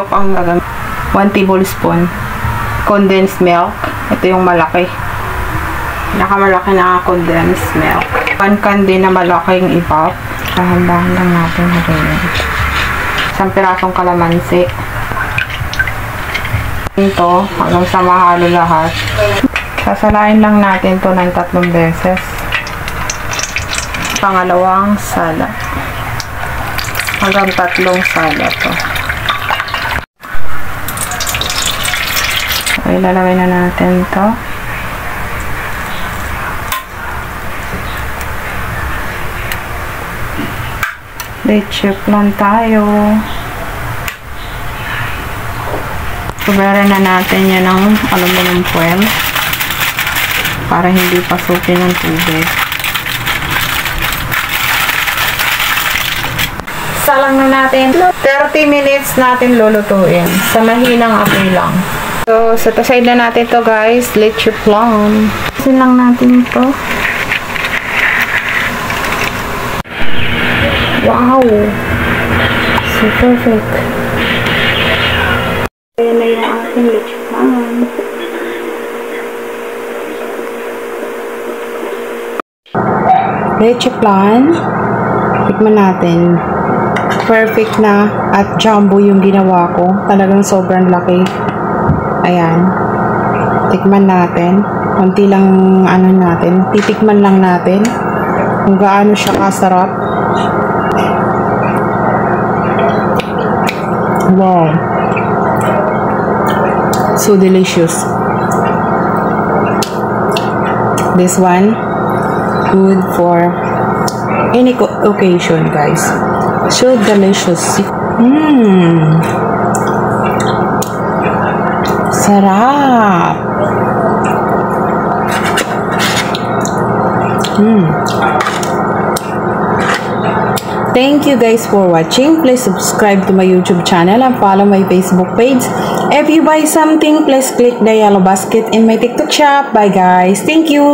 syrup ang gagamit. 1 tablespoon condensed milk. Ito yung malaki. Nakamalaki na condensed milk. 1 can din na malaking ipap. Dahan-dahan lang natin haluin. Isang pirasong kalamansi. Ito, hanggang sa mahalo lahat. Sasalain lang natin to ng 3 beses. Pangalawang sala. Hanggang 3 sala to. Okay, lalagay na natin to. Leche flan tayo. Kuberin na natin yan ng aluminum foil para hindi pasukin ng tubig. Salang na natin. 30 minutes natin lulutuin. Sa mahinang apoy lang. So, set aside na natin to guys. Leche flan. Kasi lang natin ito. Wow! So perfect. Ayan na yung ating leche flan. Leche flan. Tikman natin. Perfect na at jumbo yung ginawa ko. Talagang sobrang laki. Ayan. Tikman natin. Konti lang ano natin. Titikman lang natin kung gaano siya kasarap. Wow. So delicious. This one good for any occasion, guys. So delicious. Sarap. Thank you guys for watching. Please subscribe to my YouTube channel and follow my Facebook page. If you buy something, please click the yellow basket in my TikTok shop. Bye guys. Thank you.